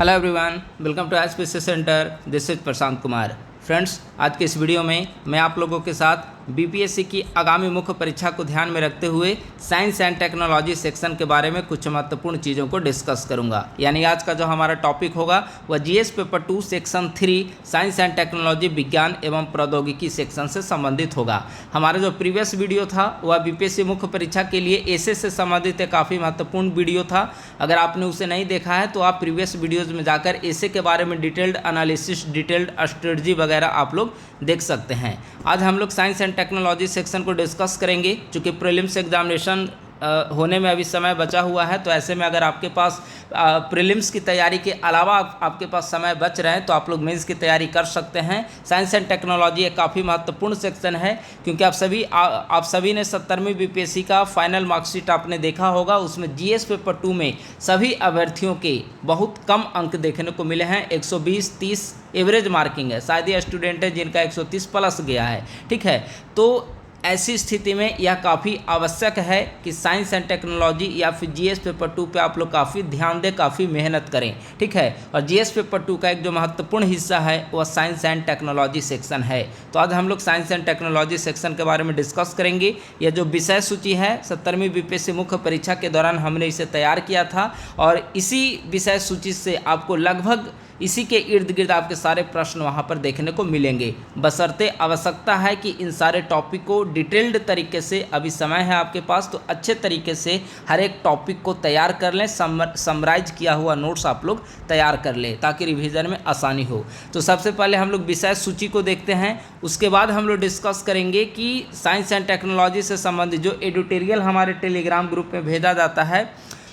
Hello everyone, welcome to SPC centre. This is Prashant Kumar. Friends, आज के इस वीडियो में मैं आप लोगों के साथ बीपीएससी की आगामी मुख्य परीक्षा को ध्यान में रखते हुए साइंस एंड टेक्नोलॉजी सेक्शन के बारे में कुछ महत्वपूर्ण चीज़ों को डिस्कस करूंगा। यानी आज का जो हमारा टॉपिक होगा वह GS paper 2 section 3 science and technology विज्ञान एवं प्रौद्योगिकी सेक्शन से संबंधित होगा। हमारा जो प्रीवियस वीडियो था वह बीपीएससी मुख्य परीक्षा के लिए एसे से संबंधित एक काफ़ी महत्वपूर्ण वीडियो था। अगर आपने उसे नहीं देखा है तो आप प्रीवियस वीडियोज़ में जाकर एसे के बारे में डिटेल्ड एनालिसिस, डिटेल्ड स्ट्रेटजी वगैरह आप लोग देख सकते हैं। आज हम लोग साइंस एंड टेक्नोलॉजी सेक्शन को डिस्कस करेंगे। चूँकि प्रीलिम्स एग्जामिनेशन होने में अभी समय बचा हुआ है, तो ऐसे में अगर आपके पास प्रीलिम्स की तैयारी के अलावा आपके पास समय बच रहे हैं तो आप लोग मेंस की तैयारी कर सकते हैं। साइंस एंड टेक्नोलॉजी एक काफ़ी महत्वपूर्ण सेक्शन है, क्योंकि आप सभी ने 70वीं बीपीएससी का फाइनल मार्कशीट आपने देखा होगा। उसमें जीएस पेपर 2 में सभी अभ्यर्थियों के बहुत कम अंक देखने को मिले हैं। 120-30 एवरेज मार्किंग है। शायद ये स्टूडेंट है जिनका 130 प्लस गया है। ठीक है, तो ऐसी स्थिति में यह काफ़ी आवश्यक है कि साइंस एंड टेक्नोलॉजी या फिर जीएस पेपर 2 पे आप लोग काफ़ी ध्यान दें, काफ़ी मेहनत करें। ठीक है, और जीएस पेपर 2 का एक जो महत्वपूर्ण हिस्सा है वह साइंस एंड टेक्नोलॉजी सेक्शन है। तो आज हम लोग साइंस एंड टेक्नोलॉजी सेक्शन के बारे में डिस्कस करेंगे। यह जो विषय सूची है 70वीं बीपीएससी मुख्य परीक्षा के दौरान हमने इसे तैयार किया था, और इसी विषय सूची से आपको लगभग इसी के इर्द गिर्द आपके सारे प्रश्न वहाँ पर देखने को मिलेंगे। बशर्ते आवश्यकता है कि इन सारे टॉपिक को डिटेल्ड तरीके से, अभी समय है आपके पास तो अच्छे तरीके से हर एक टॉपिक को तैयार कर लें। समराइज किया हुआ नोट्स आप लोग तैयार कर लें ताकि रिवीजन में आसानी हो। तो सबसे पहले हम लोग विषय सूची को देखते हैं, उसके बाद हम लोग डिस्कस करेंगे कि साइंस एंड टेक्नोलॉजी से संबंधित जो एडिटोरियल हमारे टेलीग्राम ग्रुप में भेजा जाता है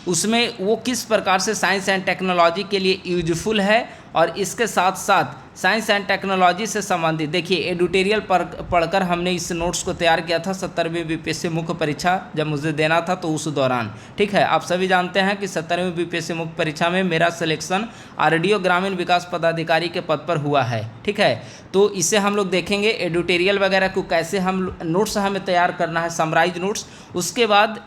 उसमें वो किस प्रकार से साइंस एंड टेक्नोलॉजी के लिए यूजफुल है, और इसके साथ साथ साइंस एंड टेक्नोलॉजी से संबंधित देखिए एडिटोरियल पढ़कर हमने इस नोट्स को तैयार किया था 70वीं बीपीएससी मुख्य परीक्षा जब मुझे देना था तो उस दौरान। ठीक है, आप सभी जानते हैं कि 70वीं बीपीएससी मुख्य परीक्षा में मेरा सिलेक्शन आरडीओ ग्रामीण विकास पदाधिकारी के पद पर हुआ है। ठीक है, तो इसे हम लोग देखेंगे एडिटोरियल वगैरह को कैसे हम नोट्स हमें तैयार करना है, समराइज नोट्स। उसके बाद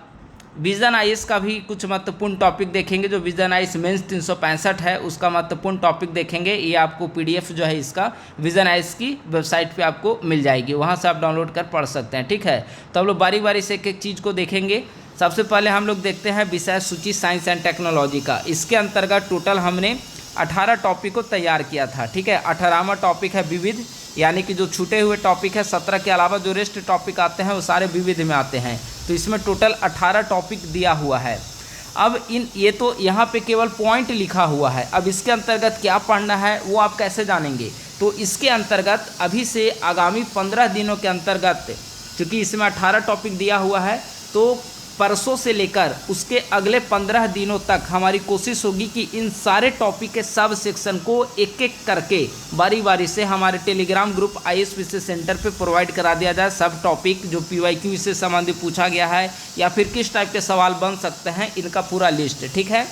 विजन आईएएस का भी कुछ महत्वपूर्ण टॉपिक देखेंगे। जो विजन आईएएस मेंस 365 है उसका महत्वपूर्ण टॉपिक देखेंगे। ये आपको पीडीएफ जो है इसका विजन आईएएस की वेबसाइट पे आपको मिल जाएगी, वहाँ से आप डाउनलोड कर पढ़ सकते हैं। ठीक है, तो हम लोग बारी बारी से एक एक चीज़ को देखेंगे। सबसे पहले हम लोग देखते हैं विषय सूची साइंस एंड टेक्नोलॉजी का। इसके अंतर्गत टोटल हमने 18 टॉपिक को तैयार किया था। ठीक है, 18वां टॉपिक है विविध, यानी कि जो छूटे हुए टॉपिक है 17 के अलावा जो रेस्ट टॉपिक आते हैं वो सारे विविध में आते हैं। तो इसमें टोटल 18 टॉपिक दिया हुआ है। अब ये तो यहाँ पे केवल पॉइंट लिखा हुआ है। अब इसके अंतर्गत क्या पढ़ना है वो आप कैसे जानेंगे? तो इसके अंतर्गत अभी से आगामी 15 दिनों के अंतर्गत, चूँकि इसमें 18 टॉपिक दिया हुआ है, तो परसों से लेकर उसके अगले 15 दिनों तक हमारी कोशिश होगी कि इन सारे टॉपिक के सब सेक्शन को एक एक करके बारी बारी से हमारे टेलीग्राम ग्रुप आईएएस सेंटर पे प्रोवाइड करा दिया जाए। सब टॉपिक जो पीवाईक्यू से संबंधित पूछा गया है या फिर किस टाइप के सवाल बन सकते हैं, इनका पूरा लिस्ट। ठीक है,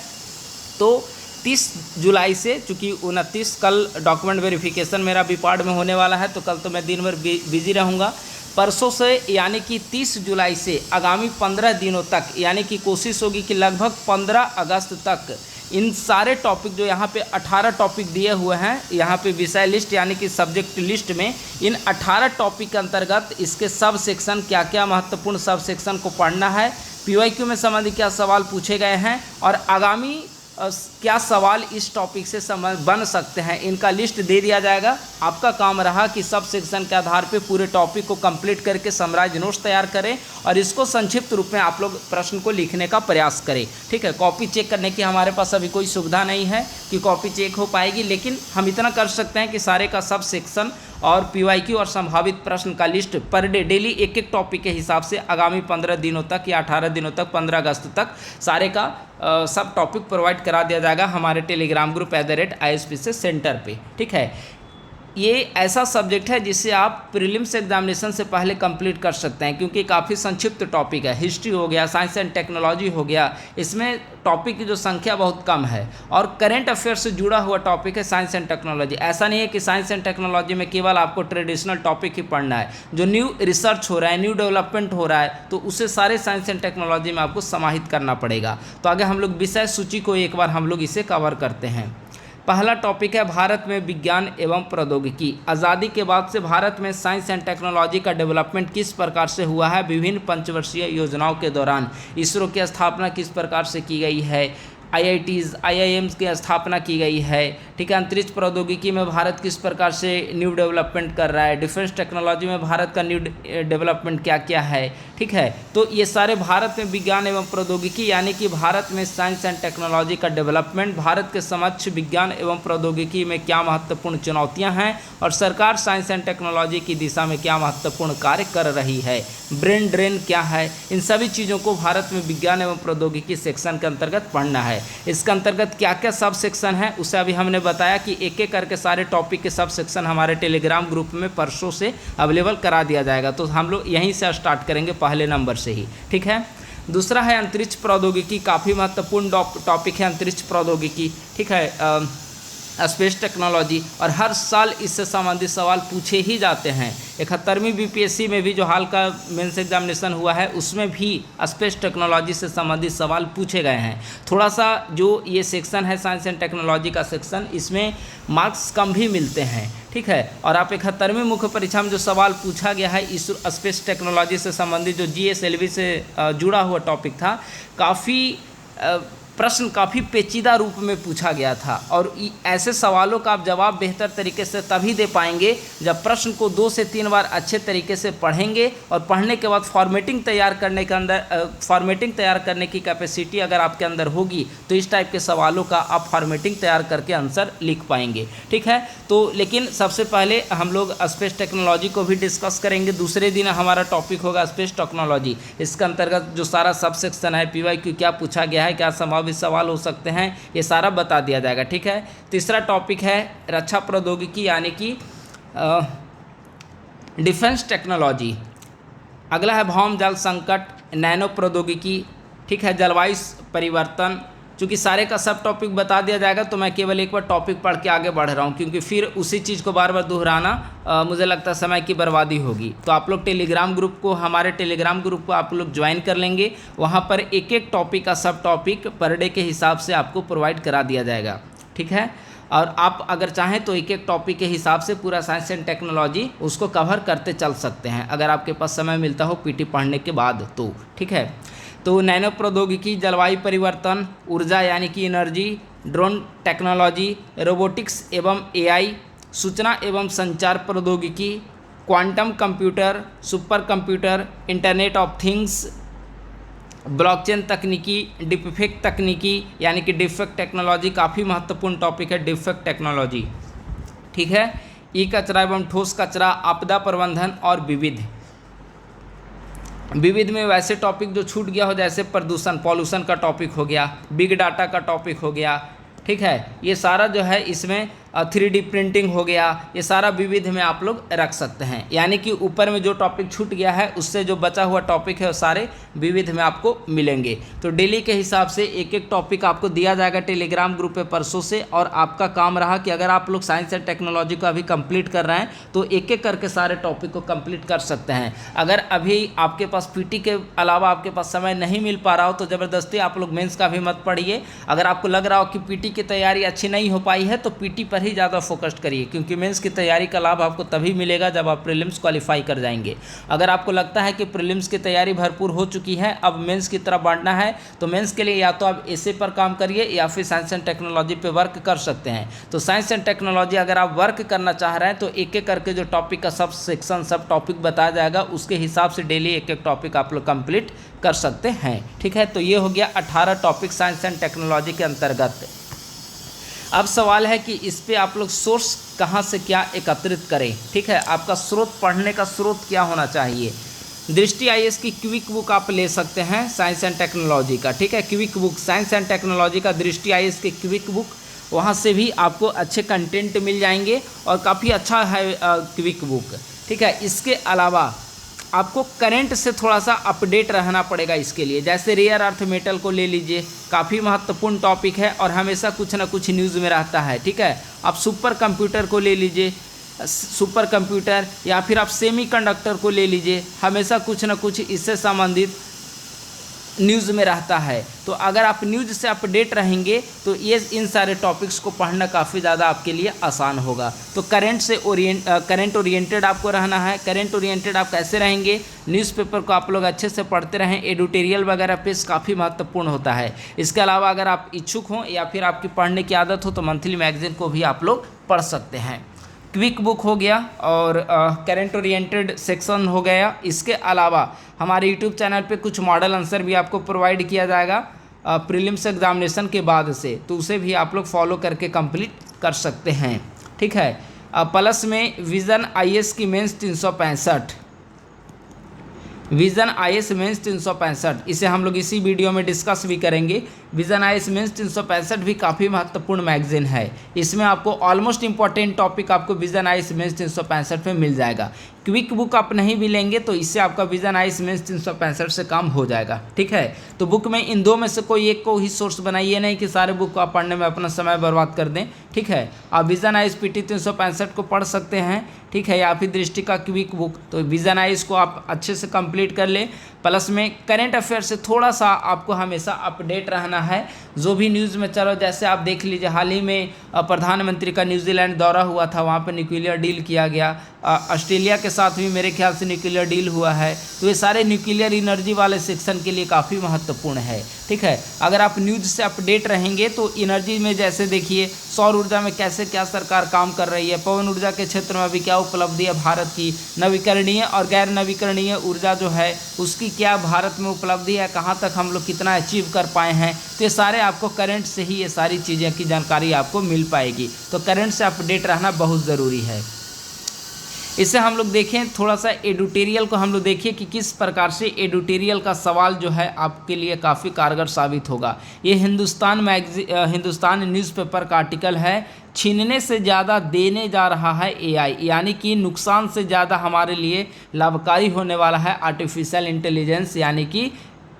तो 30 जुलाई से, चूँकि 29 कल डॉक्यूमेंट वेरिफिकेशन मेरा बीपार्ड में होने वाला है, तो कल तो मैं दिन भर बिजी रहूँगा। परसों से यानी कि 30 जुलाई से आगामी 15 दिनों तक, यानी कि कोशिश होगी कि लगभग 15 अगस्त तक इन सारे टॉपिक जो यहाँ पे 18 टॉपिक दिए हुए हैं, यहाँ पे विषय लिस्ट यानी कि सब्जेक्ट लिस्ट में इन 18 टॉपिक के अंतर्गत इसके सब सेक्शन क्या क्या महत्वपूर्ण सब सेक्शन को पढ़ना है, पीवाईक्यू में संबंधित क्या सवाल पूछे गए हैं और आगामी क्या सवाल इस टॉपिक से बन सकते हैं, इनका लिस्ट दे दिया जाएगा। आपका काम रहा कि सब सेक्शन के आधार पे पूरे टॉपिक को कंप्लीट करके समराइज नोट्स तैयार करें और इसको संक्षिप्त रूप में आप लोग प्रश्न को लिखने का प्रयास करें। ठीक है, कॉपी चेक करने की हमारे पास अभी कोई सुविधा नहीं है कि कॉपी चेक हो पाएगी, लेकिन हम इतना कर सकते हैं कि सारे का सब सेक्शन और पीवाईक्यू और संभावित प्रश्न का लिस्ट पर डे डेली एक एक टॉपिक के हिसाब से आगामी 15 दिनों तक या 18 दिनों तक 15 अगस्त तक सारे का सब टॉपिक प्रोवाइड करा दिया जाएगा हमारे टेलीग्राम ग्रुप @ISPC सेंटर पे। ठीक है, ये ऐसा सब्जेक्ट है जिसे आप प्रीलिम्स एग्जामिनेशन से पहले कंप्लीट कर सकते हैं, क्योंकि काफ़ी संक्षिप्त टॉपिक है। हिस्ट्री हो गया, साइंस एंड टेक्नोलॉजी हो गया, इसमें टॉपिक की जो संख्या बहुत कम है और करंट अफेयर से जुड़ा हुआ टॉपिक है साइंस एंड टेक्नोलॉजी। ऐसा नहीं है कि साइंस एंड टेक्नोलॉजी में केवल आपको ट्रेडिशनल टॉपिक ही पढ़ना है। जो न्यू रिसर्च हो रहा है, न्यू डेवलपमेंट हो रहा है, तो उसे सारे साइंस एंड टेक्नोलॉजी में आपको समाहित करना पड़ेगा। तो आगे हम लोग विषय सूची को एक बार हम लोग इसे कवर करते हैं। पहला टॉपिक है भारत में विज्ञान एवं प्रौद्योगिकी। आज़ादी के बाद से भारत में साइंस एंड टेक्नोलॉजी का डेवलपमेंट किस प्रकार से हुआ है, विभिन्न पंचवर्षीय योजनाओं के दौरान इसरो की स्थापना किस प्रकार से की गई है, IITs IIMs की स्थापना की गई है, ठीक है। अंतरिक्ष प्रौद्योगिकी में भारत किस प्रकार से न्यू डेवलपमेंट कर रहा है, डिफेंस टेक्नोलॉजी में भारत का न्यू डेवलपमेंट क्या क्या है, ठीक है। तो ये सारे भारत में विज्ञान एवं प्रौद्योगिकी यानी कि भारत में साइंस एंड टेक्नोलॉजी का डेवलपमेंट, भारत के समक्ष विज्ञान एवं प्रौद्योगिकी में क्या महत्वपूर्ण चुनौतियाँ हैं और सरकार साइंस एंड टेक्नोलॉजी की दिशा में क्या महत्वपूर्ण कार्य कर रही है, ब्रेन ड्रेन क्या है, इन सभी चीज़ों को भारत में विज्ञान एवं प्रौद्योगिकी सेक्शन के अंतर्गत पढ़ना है। इसके अंतर्गत क्या क्या सब सेक्शन है उसे अभी हमने बताया कि एक एक करके सारे टॉपिक के सब सेक्शन हमारे टेलीग्राम ग्रुप में परसों से अवेलेबल करा दिया जाएगा। तो हम लोग यहीं से स्टार्ट करेंगे पहले नंबर से ही, ठीक है। दूसरा है अंतरिक्ष प्रौद्योगिकी, काफ़ी महत्वपूर्ण टॉपिक है अंतरिक्ष प्रौद्योगिकी, ठीक है, स्पेस टेक्नोलॉजी, और हर साल इससे संबंधित सवाल पूछे ही जाते हैं। 71वीं BPSC में भी जो हाल का मेंस एग्जामिनेशन हुआ है उसमें भी स्पेस टेक्नोलॉजी से संबंधित सवाल पूछे गए हैं। थोड़ा सा जो ये सेक्शन है साइंस एंड टेक्नोलॉजी का सेक्शन, इसमें मार्क्स कम भी मिलते हैं, ठीक है। और आप 71वीं मुख्य परीक्षा में जो सवाल पूछा गया है इस स्पेस टेक्नोलॉजी से संबंधित जो GSLV से जुड़ा हुआ टॉपिक था, काफ़ी प्रश्न काफ़ी पेचीदा रूप में पूछा गया था और ऐसे सवालों का आप जवाब बेहतर तरीके से तभी दे पाएंगे जब प्रश्न को 2 से 3 बार अच्छे तरीके से पढ़ेंगे और पढ़ने के बाद फॉर्मेटिंग तैयार करने की कैपेसिटी अगर आपके अंदर होगी तो इस टाइप के सवालों का आप फॉर्मेटिंग तैयार करके आंसर लिख पाएंगे, ठीक है। तो लेकिन सबसे पहले हम लोग स्पेस टेक्नोलॉजी को भी डिस्कस करेंगे। दूसरे दिन हमारा टॉपिक होगा स्पेस टेक्नोलॉजी। इसके अंतर्गत जो सारा सब सेक्शन है, PYQ क्या पूछा गया है, क्या संभावित सवाल हो सकते हैं, ये सारा बता दिया जाएगा, ठीक है। तीसरा टॉपिक है रक्षा प्रौद्योगिकी यानी कि डिफेंस टेक्नोलॉजी। अगला है भौम जल संकट, नैनो प्रौद्योगिकी, ठीक है, जलवायु परिवर्तन। चूँकि सारे का सब टॉपिक बता दिया जाएगा तो मैं केवल एक बार टॉपिक पढ़ के आगे बढ़ रहा हूँ, क्योंकि फिर उसी चीज़ को बार बार दोहराना मुझे लगता है समय की बर्बादी होगी। तो आप लोग हमारे टेलीग्राम ग्रुप को आप लोग ज्वाइन कर लेंगे, वहाँ पर एक एक टॉपिक का सब टॉपिक पर डे के हिसाब से आपको प्रोवाइड करा दिया जाएगा, ठीक है। और आप अगर चाहें तो एक एक टॉपिक के हिसाब से पूरा साइंस एंड टेक्नोलॉजी उसको कवर करते चल सकते हैं अगर आपके पास समय मिलता हो PT पढ़ने के बाद तो, ठीक है। तो नैनो प्रौद्योगिकी, जलवायु परिवर्तन, ऊर्जा यानी कि एनर्जी, ड्रोन टेक्नोलॉजी, रोबोटिक्स एवं AI, सूचना एवं संचार प्रौद्योगिकी, quantum computer, super computer, internet of things, blockchain तकनीकी, डिफेक्ट तकनीकी यानी कि डिफेक्ट टेक्नोलॉजी, काफ़ी महत्वपूर्ण टॉपिक है डिफेक्ट टेक्नोलॉजी, ठीक है। कचरा एवं ठोस कचरा, आपदा प्रबंधन और विविध में वैसे टॉपिक जो छूट गया हो जैसे प्रदूषण, पॉल्यूशन का टॉपिक हो गया, बिग डाटा का टॉपिक हो गया, ठीक है। ये सारा जो है इसमें 3D प्रिंटिंग हो गया, ये सारा विविध में आप लोग रख सकते हैं। यानी कि ऊपर में जो टॉपिक छूट गया है उससे जो बचा हुआ टॉपिक है वो सारे विविध में आपको मिलेंगे। तो डेली के हिसाब से एक एक टॉपिक आपको दिया जाएगा टेलीग्राम ग्रुप पे परसों से, और आपका काम रहा कि अगर आप लोग साइंस एंड टेक्नोलॉजी को अभी कंप्लीट कर रहे हैं तो एक एक करके सारे टॉपिक को कंप्लीट कर सकते हैं। अगर अभी आपके पास PT के अलावा आपके पास समय नहीं मिल पा रहा हो तो ज़बरदस्ती आप लोग मेंस का भी मत पढ़िए। अगर आपको लग रहा हो कि PT की तैयारी अच्छी नहीं हो पाई है तो PT पर ही ज़्यादा फोकस करिए, क्योंकि मेंस की तैयारी का लाभ आपको तभी मिलेगा जब आप प्रीलिम्स क्वालिफाई कर जाएंगे। अगर आपको लगता है कि प्रीलिम्स की तैयारी भरपूर हो चुकी है, अब मेंस की तरफ बढ़ना है, तो मेंस के लिए या तो आप ऐसे पर काम करिए या फिर साइंस एंड टेक्नोलॉजी पे वर्क कर सकते हैं। तो साइंस एंड टेक्नोलॉजी अगर आप वर्क करना चाह रहे हैं तो एक एक करके जो टॉपिक का सब सेक्शन सब टॉपिक बताया जाएगा उसके हिसाब से डेली एक एक टॉपिक आप लोग कंप्लीट कर सकते हैं, ठीक है। तो ये हो गया 18 टॉपिक साइंस एंड टेक्नोलॉजी के अंतर्गत। अब सवाल है कि इस पे आप लोग सोर्स कहाँ से क्या एकत्रित करें, ठीक है। आपका स्रोत, पढ़ने का स्रोत क्या होना चाहिए। दृष्टि IAS की क्विक बुक आप ले सकते हैं साइंस एंड टेक्नोलॉजी का, ठीक है। Quick book science and technology का दृष्टि IAS की क्विक बुक, वहाँ से भी आपको अच्छे कंटेंट मिल जाएंगे और काफ़ी अच्छा है क्विक बुक, ठीक है। इसके अलावा आपको करंट से थोड़ा सा अपडेट रहना पड़ेगा इसके लिए। जैसे रेयर अर्थ मेटल को ले लीजिए, काफ़ी महत्वपूर्ण टॉपिक है और हमेशा कुछ ना कुछ न्यूज़ में रहता है, ठीक है। आप सुपर कंप्यूटर को ले लीजिए, सुपर कंप्यूटर, या फिर आप सेमीकंडक्टर को ले लीजिए, हमेशा कुछ ना कुछ इससे संबंधित न्यूज़ में रहता है। तो अगर आप न्यूज़ से अपडेट रहेंगे तो ये इन सारे टॉपिक्स को पढ़ना काफ़ी ज़्यादा आपके लिए आसान होगा। तो करंट ओरिएंटेड आपको रहना है। करंट ओरिएंटेड आप कैसे रहेंगे? न्यूज़पेपर को आप लोग अच्छे से पढ़ते रहें। एडिटोरियल वगैरह पेज काफ़ी महत्वपूर्ण होता है। इसके अलावा अगर आप इच्छुक हों या फिर आपकी पढ़ने की आदत हो तो मंथली मैगजीन को भी आप लोग पढ़ सकते हैं। क्विक बुक हो गया और करंट ओरिएंटेड सेक्शन हो गया। इसके अलावा हमारे यूट्यूब चैनल पे कुछ मॉडल आंसर भी आपको प्रोवाइड किया जाएगा प्रीलिम्स एग्जामिनेशन के बाद से, तो उसे भी आप लोग फॉलो करके कंप्लीट कर सकते हैं। ठीक है। प्लस में विज़न IAS की मेंस 365, विज़न IAS मेंस 365, इसे हम लोग इसी वीडियो में डिस्कस भी करेंगे। विज़न IAS मेंस 365 भी काफ़ी महत्वपूर्ण मैगजीन है। इसमें आपको ऑलमोस्ट इंपॉर्टेंट टॉपिक आपको विज़न IAS मेंस 365 में मिल जाएगा। क्विक बुक आप नहीं भी लेंगे तो इससे आपका विज़न IAS मेंस 365 से काम हो जाएगा। ठीक है। तो बुक में इन दो में से कोई एक को ही सोर्स बनाइए, नहीं कि सारे बुक को आप पढ़ने में अपना समय बर्बाद कर दें। ठीक है। आप विज़न IAS PT 365 को पढ़ सकते हैं। ठीक है। या फिर दृष्टि का क्विक बुक, तो विज़न IAS को आप अच्छे से कंप्लीट कर लें। प्लस में करंट अफेयर से थोड़ा सा आपको हमेशा अपडेट रहना है। जो भी न्यूज़ में चलो, जैसे आप देख लीजिए हाल ही में प्रधानमंत्री का न्यूजीलैंड दौरा हुआ था, वहाँ पर न्यूक्लियर डील किया गया। ऑस्ट्रेलिया के साथ भी मेरे ख्याल से न्यूक्लियर डील हुआ है। तो ये सारे न्यूक्लियर एनर्जी वाले सेक्शन के लिए काफ़ी महत्वपूर्ण है। ठीक है। अगर आप न्यूज़ से अपडेट रहेंगे तो एनर्जी में जैसे देखिए सौर ऊर्जा में कैसे क्या सरकार काम कर रही है, पवन ऊर्जा के क्षेत्र में अभी क्या उपलब्धि है भारत की, नवीकरणीय और गैर नवीकरणीय ऊर्जा जो है उसकी क्या भारत में उपलब्धि है, कहाँ तक हम लोग कितना अचीव कर पाए हैं। तो ये सारे आपको करंट से ही ये सारी चीज़ें की जानकारी आपको मिल पाएगी। तो करंट से अपडेट रहना बहुत ज़रूरी है। इससे हम लोग देखें थोड़ा सा एडिटोरियल को हम लोग देखिए कि किस प्रकार से एडिटोरियल का सवाल जो है आपके लिए काफ़ी कारगर साबित होगा। ये हिंदुस्तान न्यूज़पेपर का आर्टिकल है, छीनने से ज़्यादा देने जा रहा है AI, यानी कि नुकसान से ज़्यादा हमारे लिए लाभकारी होने वाला है आर्टिफिशियल इंटेलिजेंस, यानी कि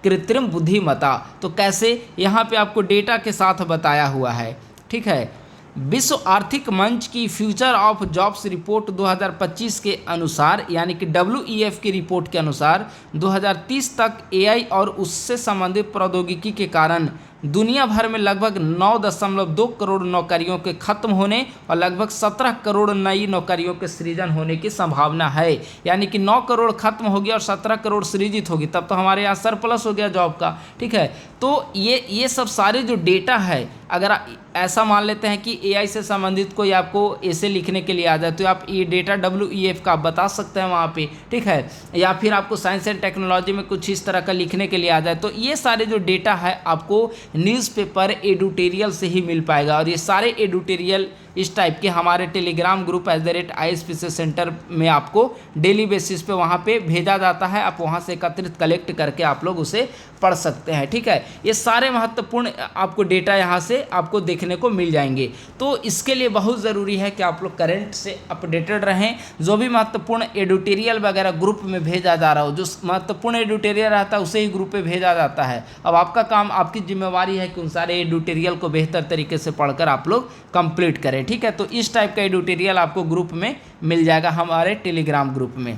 कृत्रिम बुद्धिमत्ता। तो कैसे, यहाँ पे आपको डेटा के साथ बताया हुआ है। ठीक है। विश्व आर्थिक मंच की फ्यूचर ऑफ जॉब्स रिपोर्ट 2025 के अनुसार, यानी कि WEF की रिपोर्ट के अनुसार 2030 तक AI और उससे संबंधित प्रौद्योगिकी के कारण दुनिया भर में लगभग 9.2 करोड़ नौकरियों के खत्म होने और लगभग 17 करोड़ नई नौकरियों के सृजन होने की संभावना है। यानी कि 9 करोड़ खत्म होगी और 17 करोड़ सृजित होगी, तब तो हमारे यहाँ सरप्लस हो गया जॉब का। ठीक है। तो ये सब सारे जो डेटा है, अगर ऐसा मान लेते हैं कि AI से संबंधित कोई आपको ऐसे लिखने के लिए आ जाए तो आप ये डेटा WEF का आप बता सकते हैं वहाँ पे। ठीक है। या फिर आपको साइंस एंड टेक्नोलॉजी में कुछ इस तरह का लिखने के लिए आ जाए तो ये सारे जो डेटा है आपको न्यूज़पेपर एडिटोरियल से ही मिल पाएगा। और ये सारे एडिटोरियल इस टाइप के हमारे टेलीग्राम ग्रुप @IASPC सेंटर में आपको डेली बेसिस पे वहाँ पे भेजा जाता है। आप वहाँ से एकत्रित कलेक्ट करके आप लोग उसे पढ़ सकते हैं। ठीक है। ये सारे महत्वपूर्ण आपको डेटा यहाँ से आपको देखने को मिल जाएंगे। तो इसके लिए बहुत ज़रूरी है कि आप लोग करंट से अपडेटेड रहें। जो भी महत्वपूर्ण एडिटोरियल वगैरह ग्रुप में भेजा जा रहा हो, जो महत्वपूर्ण एडिटोरियल रहता है उसे ही ग्रुप पे भेजा जाता है। अब आपका काम, आपकी जिम्मेवारी है कि उन सारे एडिटोरियल को बेहतर तरीके से पढ़कर आप लोग कंप्लीट करें। ठीक है। तो इस टाइप का एडिटोरियल आपको ग्रुप में मिल जाएगा हमारे टेलीग्राम ग्रुप में।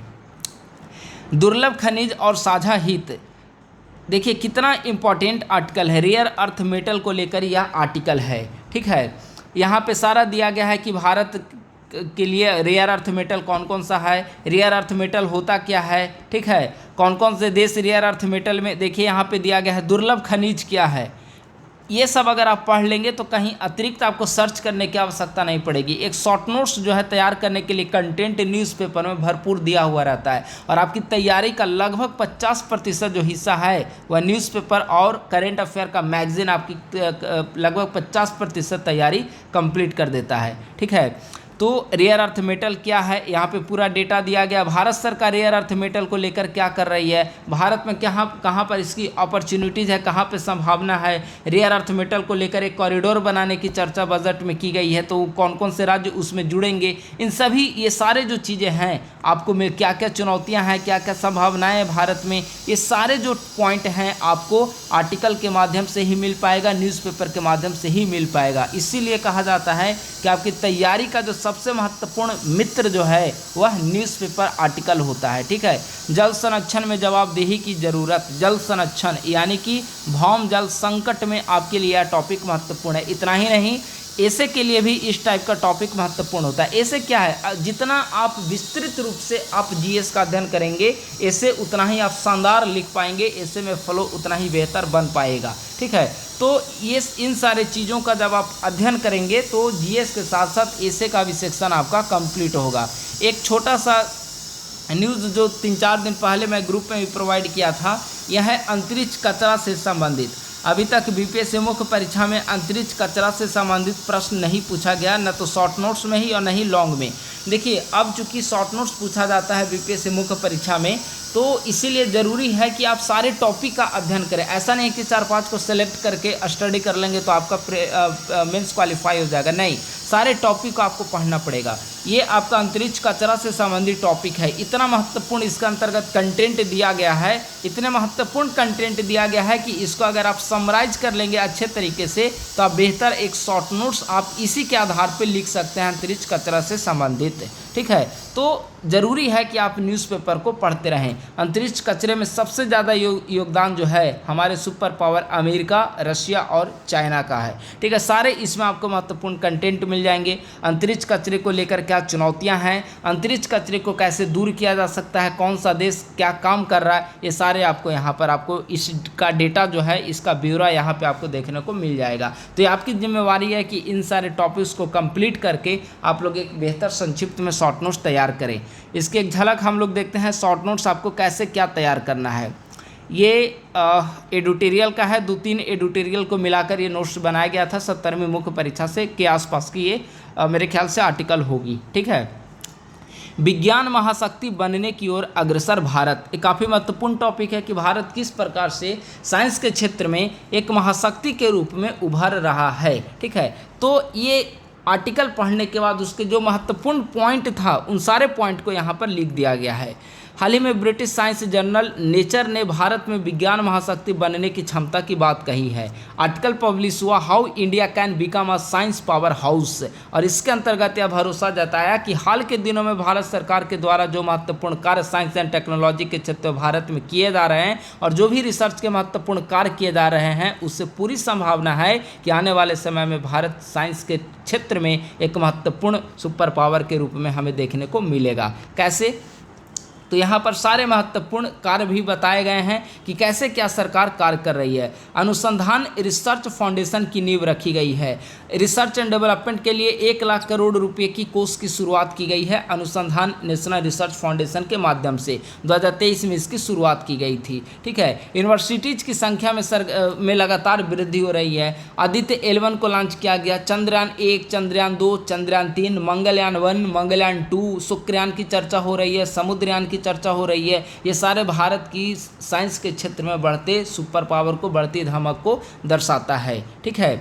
दुर्लभ खनिज और साझा हित, देखिए कितना इंपॉर्टेंट आर्टिकल है। रेयर अर्थ मेटल को लेकर यह आर्टिकल है। ठीक है। यहाँ पे सारा दिया गया है कि भारत के लिए रेयर अर्थ मेटल कौन कौन सा है, रेयर अर्थ मेटल होता क्या है। ठीक है। कौन कौन से देश रेयर अर्थ मेटल में, देखिए यहाँ पे दिया गया है दुर्लभ खनिज क्या है। ये सब अगर आप पढ़ लेंगे तो कहीं अतिरिक्त आपको सर्च करने की आवश्यकता नहीं पड़ेगी। एक शॉर्ट नोट्स जो है तैयार करने के लिए कंटेंट न्यूज़पेपर में भरपूर दिया हुआ रहता है और आपकी तैयारी का लगभग 50% जो हिस्सा है वह न्यूज़पेपर और करंट अफेयर का मैगजीन आपकी लगभग 50% तैयारी कंप्लीट कर देता है। ठीक है। तो रेयर अर्थ मेटल क्या है, यहाँ पे पूरा डेटा दिया गया। भारत सरकार रेयर अर्थ मेटल को लेकर क्या कर रही है, भारत में कहाँ पर इसकी अपॉर्चुनिटीज़ है, कहाँ पे संभावना है। रेयर अर्थ मेटल को लेकर एक कॉरिडोर बनाने की चर्चा बजट में की गई है, तो कौन कौन से राज्य उसमें जुड़ेंगे। इन सभी ये सारे जो चीज़ें हैं आपको में क्या क्या चुनौतियाँ हैं, क्या क्या संभावनाएँ हैं भारत में, ये सारे जो पॉइंट हैं आपको आर्टिकल के माध्यम से ही मिल पाएगा, न्यूज़पेपर के माध्यम से ही मिल पाएगा। इसीलिए कहा जाता है कि आपकी तैयारी का जो सबसे महत्वपूर्ण मित्र जो है वह न्यूज़पेपर आर्टिकल होता है। ठीक है, जल संरक्षण में जवाबदेही की ज़रूरत, जल संरक्षण यानी कि भौम जल संकट में आपके लिए यह टॉपिक महत्वपूर्ण है। इतना ही नहीं, ऐसे के लिए भी इस टाइप का टॉपिक महत्वपूर्ण होता है। ऐसे क्या है, जितना आप विस्तृत रूप से आप जीएस का अध्ययन करेंगे ऐसे उतना ही आप शानदार लिख पाएंगे, ऐसे में फ्लो उतना ही बेहतर बन पाएगा। ठीक है, तो ये इन सारे चीज़ों का जब आप अध्ययन करेंगे तो जीएस के साथ साथ ऐसे का भी सेक्शन आपका कंप्लीट होगा। एक छोटा सा न्यूज़ जो 3-4 दिन पहले मैं ग्रुप में भी प्रोवाइड किया था, यह है अंतरिक्ष कचरा से संबंधित। अभी तक बीपीएससी मुख्य परीक्षा में अंतरिक्ष कचरा से संबंधित प्रश्न नहीं पूछा गया, न तो शॉर्ट नोट्स में ही और न ही लॉन्ग में। देखिए, अब चूंकि शॉर्ट नोट्स पूछा जाता है बीपीएससी मुख्य परीक्षा में, तो इसीलिए ज़रूरी है कि आप सारे टॉपिक का अध्ययन करें। ऐसा नहीं कि 4-5 को सेलेक्ट करके स्टडी कर लेंगे तो आपका मेंस क्वालिफाई हो जाएगा, नहीं, सारे टॉपिक को आपको पढ़ना पड़ेगा। ये आपका अंतरिक्ष कचरा से संबंधित टॉपिक है, इतना महत्वपूर्ण इसके अंतर्गत कंटेंट दिया गया है, इतने महत्वपूर्ण कंटेंट दिया गया है कि इसको अगर आप समराइज कर लेंगे अच्छे तरीके से तो आप बेहतर एक शॉर्ट नोट्स आप इसी के आधार पर लिख सकते हैं अंतरिक्ष कचरा से संबंधित। ठीक है, तो ज़रूरी है कि आप न्यूज़पेपर को पढ़ते रहें। अंतरिक्ष कचरे में सबसे ज़्यादा योगदान जो है हमारे सुपर पावर अमेरिका, रशिया और चाइना का है। ठीक है, सारे इसमें आपको महत्वपूर्ण कंटेंट मिल जाएंगे। अंतरिक्ष कचरे को लेकर क्या चुनौतियां हैं, अंतरिक्ष कचरे को कैसे दूर किया जा सकता है, कौन सा देश क्या काम कर रहा है, ये सारे आपको यहाँ पर आपको इसका डेटा जो है, इसका ब्यौरा यहाँ पर आपको देखने को मिल जाएगा। तो ये आपकी जिम्मेवारी है कि इन सारे टॉपिक्स को कंप्लीट करके आप लोग एक बेहतर संक्षिप्त में शॉर्ट नोट्स तैयार करें। इसकी एक झलक हम लोग देखते हैं शॉर्ट नोट्स आपको कैसे क्या तैयार करना है। ये एडिटोरियल का है, 2-3 एडिटोरियल को मिलाकर ये नोट्स बनाया गया था 70वीं मुख्य परीक्षा से के आसपास की ये मेरे ख्याल से आर्टिकल होगी। ठीक है, विज्ञान महाशक्ति बनने की ओर अग्रसर भारत, एक काफ़ी महत्वपूर्ण टॉपिक है कि भारत किस प्रकार से साइंस के क्षेत्र में एक महाशक्ति के रूप में उभर रहा है। ठीक है, तो ये आर्टिकल पढ़ने के बाद उसके जो महत्वपूर्ण पॉइंट था उन सारे पॉइंट को यहाँ पर लिख दिया गया है। हाल ही में ब्रिटिश साइंस जर्नल नेचर ने भारत में विज्ञान महाशक्ति बनने की क्षमता की बात कही है। आर्टिकल पब्लिश हुआ how India can become a science power house, और इसके अंतर्गत यह भरोसा जताया कि हाल के दिनों में भारत सरकार के द्वारा जो महत्वपूर्ण कार्य साइंस एंड टेक्नोलॉजी के क्षेत्र में भारत में किए जा रहे हैं और जो भी रिसर्च के महत्वपूर्ण कार्य किए जा रहे हैं, उससे पूरी संभावना है कि आने वाले समय में भारत साइंस के क्षेत्र में एक महत्वपूर्ण सुपर पावर के रूप में हमें देखने को मिलेगा। कैसे, तो यहाँ पर सारे महत्वपूर्ण कार्य भी बताए गए हैं कि कैसे क्या सरकार कार्य कर रही है। अनुसंधान रिसर्च फाउंडेशन की नींव रखी गई है। रिसर्च एंड डेवलपमेंट के लिए 1 लाख करोड़ रुपए की कोष की शुरुआत की गई है अनुसंधान नेशनल रिसर्च फाउंडेशन के माध्यम से। 2023 में इसकी शुरुआत की गई थी। ठीक है, यूनिवर्सिटीज़ की संख्या में लगातार वृद्धि हो रही है। आदित्य L1 को लॉन्च किया गया। चंद्रयान 1, चंद्रयान 2, चंद्रयान 3, मंगलयान 1, मंगलयान 2, शुक्रयान की चर्चा हो रही है, समुद्रयान की चर्चा हो रही है। ये सारे भारत की साइंस के क्षेत्र में बढ़ते सुपर पावर को, बढ़ती धमक को दर्शाता है। ठीक है,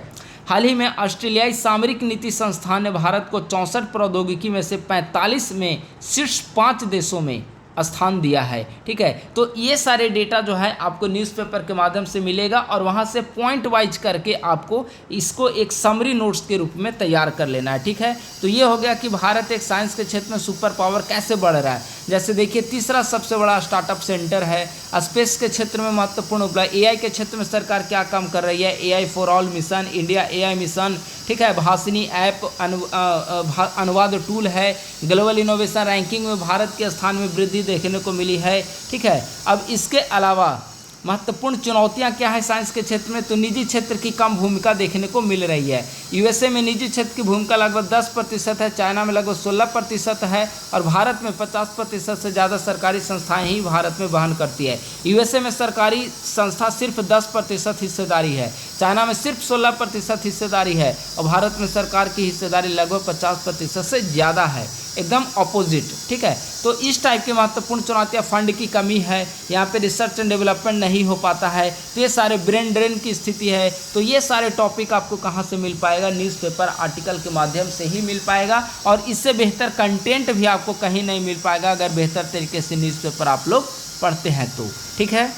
हाल ही में ऑस्ट्रेलियाई सामरिक नीति संस्थान ने भारत को 64 प्रौद्योगिकी में से 45 में शीर्ष 5 देशों में स्थान दिया है। ठीक है, तो ये सारे डेटा जो है आपको न्यूज़पेपर के माध्यम से मिलेगा और वहाँ से पॉइंट वाइज करके आपको इसको एक समरी नोट्स के रूप में तैयार कर लेना है। ठीक है, तो ये हो गया कि भारत एक साइंस के क्षेत्र में सुपर पावर कैसे बढ़ रहा है। जैसे देखिए, तीसरा सबसे बड़ा स्टार्टअप सेंटर है। स्पेस के क्षेत्र में महत्वपूर्ण उपलब्धि, एआई के क्षेत्र में सरकार क्या काम कर रही है, AI for all mission, India AI mission. ठीक है, भाषिनी ऐप अनुवाद टूल है। ग्लोबल इनोवेशन रैंकिंग में भारत के स्थान में वृद्धि देखने को मिली है। ठीक है, अब इसके अलावा महत्वपूर्ण चुनौतियां क्या है साइंस के क्षेत्र में, तो निजी क्षेत्र की कम भूमिका देखने को मिल रही है। USA में निजी क्षेत्र की भूमिका लगभग 10% है, चाइना में लगभग 16% है और भारत में 50% से ज़्यादा सरकारी संस्थाएं ही भारत में वहन करती है। USA में सरकारी संस्था सिर्फ 10% हिस्सेदारी है, चाइना में सिर्फ 16% हिस्सेदारी है और भारत में सरकार की हिस्सेदारी लगभग 50% से ज़्यादा है, एकदम अपोजिट। ठीक है, तो इस टाइप की महत्वपूर्ण चुनौतियाँ, फंड की कमी है, यहाँ पे रिसर्च एंड डेवलपमेंट नहीं हो पाता है, तो ये सारे ब्रेन ड्रेन की स्थिति है। तो ये सारे टॉपिक आपको कहाँ से मिल पाएगा, न्यूज़पेपर आर्टिकल के माध्यम से ही मिल पाएगा और इससे बेहतर कंटेंट भी आपको कहीं नहीं मिल पाएगा अगर बेहतर तरीके से न्यूज़पेपर आप लोग पढ़ते हैं तो। ठीक है,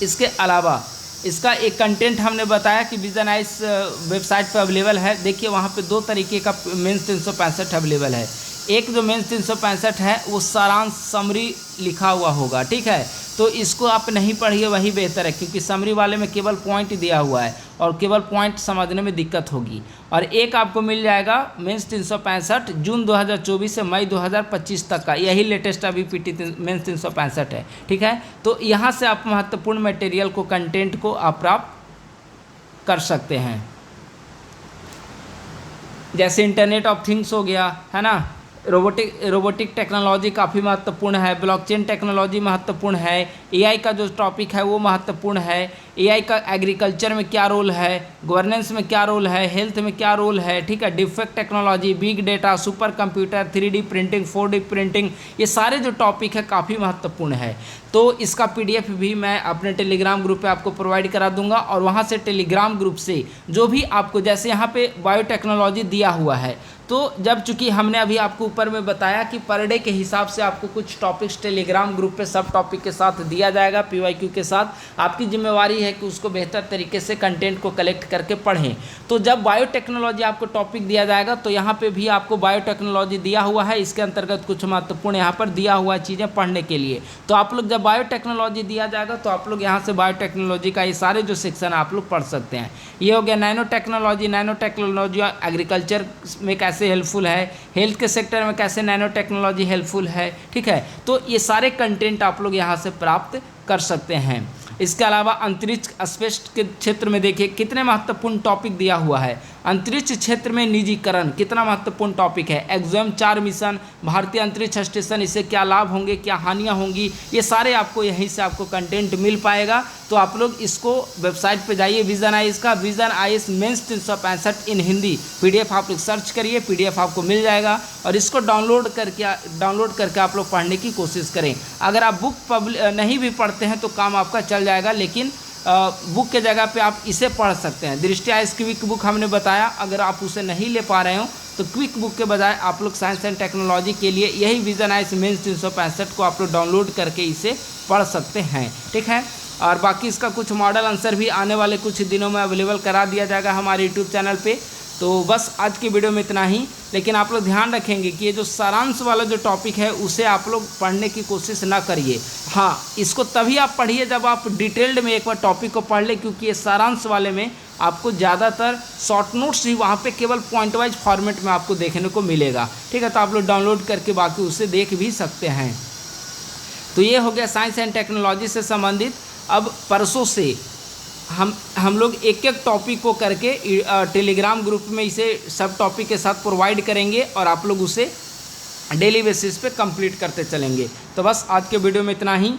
इसके अलावा इसका एक कंटेंट हमने बताया कि विजन आइस वेबसाइट पर अवेलेबल है। देखिए वहाँ पे 2 तरीके का मेंस 365 अवेलेबल है। एक जो मेंस 365 है वो सारांश समरी लिखा हुआ होगा, ठीक है, तो इसको आप नहीं पढ़िए, वही बेहतर है, क्योंकि समरी वाले में केवल पॉइंट दिया हुआ है और केवल पॉइंट समझने में दिक्कत होगी। और एक आपको मिल जाएगा मेंस 365 जून 2024 से मई 2025 तक का, यही लेटेस्ट अभी मेंस 365 है, ठीक है। तो यहाँ से आप महत्वपूर्ण मटेरियल को, कंटेंट को आप प्राप्त कर सकते हैं। जैसे इंटरनेट ऑफ थिंग्स हो गया, है ना, रोबोटिक टेक्नोलॉजी काफ़ी महत्वपूर्ण है, ब्लॉकचेन टेक्नोलॉजी महत्वपूर्ण है, एआई का जो टॉपिक है वो महत्वपूर्ण है, एआई का एग्रीकल्चर में क्या रोल है, गवर्नेंस में क्या रोल है, हेल्थ में क्या रोल है, ठीक है, defect technology, big data, super computer, 3D printing, 4D printing, ये सारे जो टॉपिक है काफ़ी महत्वपूर्ण है। तो इसका PDF भी मैं अपने टेलीग्राम ग्रुप पे आपको प्रोवाइड करा दूंगा, और वहाँ से टेलीग्राम ग्रुप से जो भी आपको, जैसे यहाँ पे बायोटेक्नोलॉजी दिया हुआ है, तो जब चूँकि हमने अभी आपको ऊपर में बताया कि पर डे के हिसाब से आपको कुछ टॉपिक्स टेलीग्राम ग्रुप पे सब टॉपिक के साथ दिया जाएगा, PYQ के साथ। आपकी जिम्मेवारी है कि उसको बेहतर तरीके से कंटेंट को कलेक्ट करके पढ़ें। तो जब बायोटेक्नोलॉजी आपको टॉपिक दिया जाएगा तो यहाँ पे भी आपको बायोटेक्नोलॉजी दिया हुआ है, इसके अंतर्गत कुछ महत्वपूर्ण यहाँ पर दिया हुआ चीज़ें पढ़ने के लिए। तो आप लोग जब बायोटेक्नोलॉजी दिया जाएगा तो आप लोग यहाँ से बायोटेक्नोलॉजी का ये सारे जो सेक्शन आप लोग पढ़ सकते हैं। ये हो गया नैनो टेक्नोलॉजी एग्रीकल्चर में कैसे हेल्पफुल है, हेल्थ के सेक्टर में कैसे नैनो टेक्नोलॉजी हेल्पफुल है, ठीक है। तो ये सारे कंटेंट आप लोग यहाँ से प्राप्त कर सकते हैं। इसके अलावा अंतरिक्ष स्पेस के क्षेत्र में देखिए कितने महत्वपूर्ण टॉपिक दिया हुआ है। अंतरिक्ष क्षेत्र में निजीकरण कितना महत्वपूर्ण टॉपिक है। एक्सोम 4 मिशन, भारतीय अंतरिक्ष स्टेशन, इससे क्या लाभ होंगे, क्या हानियां होंगी, ये सारे आपको यहीं से आपको कंटेंट मिल पाएगा। तो आप लोग इसको वेबसाइट पे जाइए, विजन आइस का, विजन आइस मेंस 365 इन हिंदी PDF आप लोग सर्च करिए, PDF आपको मिल जाएगा, और इसको डाउनलोड करके आप लोग पढ़ने की कोशिश करें। अगर आप बुक नहीं भी पढ़ते हैं तो काम आपका चल जाएगा, लेकिन बुक के जगह पे आप इसे पढ़ सकते हैं। दृष्टि आइस क्विक बुक हमने बताया, अगर आप उसे नहीं ले पा रहे हो तो क्विक बुक के बजाय आप लोग साइंस एंड टेक्नोलॉजी के लिए यही विजन आइस मेंस 365 को आप लोग डाउनलोड करके इसे पढ़ सकते हैं, ठीक है। और बाकी इसका कुछ मॉडल आंसर भी आने वाले कुछ दिनों में अवेलेबल करा दिया जाएगा हमारे यूट्यूब चैनल पे। तो बस आज की वीडियो में इतना ही, लेकिन आप लोग ध्यान रखेंगे कि ये जो सारांश वाला जो टॉपिक है उसे आप लोग पढ़ने की कोशिश ना करिए। हाँ, इसको तभी आप पढ़िए जब आप डिटेल्ड में एक बार टॉपिक को पढ़ लें, क्योंकि ये सारांश वाले में आपको ज़्यादातर शॉर्ट नोट्स ही वहाँ पे केवल पॉइंट वाइज फॉर्मेट में आपको देखने को मिलेगा, ठीक है। तो आप लोग डाउनलोड करके बाकी उसे देख भी सकते हैं। तो ये हो गया साइंस एंड टेक्नोलॉजी से संबंधित। अब परसों से हम लोग एक एक टॉपिक को करके टेलीग्राम ग्रुप में इसे सब टॉपिक के साथ प्रोवाइड करेंगे, और आप लोग उसे डेली बेसिस पे कंप्लीट करते चलेंगे। तो बस आज के वीडियो में इतना ही।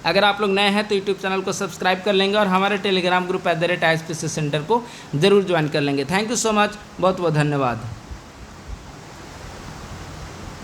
अगर आप लोग नए हैं तो यूट्यूब चैनल को सब्सक्राइब कर लेंगे, और हमारे टेलीग्राम ग्रुप @ISPC सेंटर को ज़रूर ज्वाइन कर लेंगे। थैंक यू सो मच, बहुत बहुत धन्यवाद।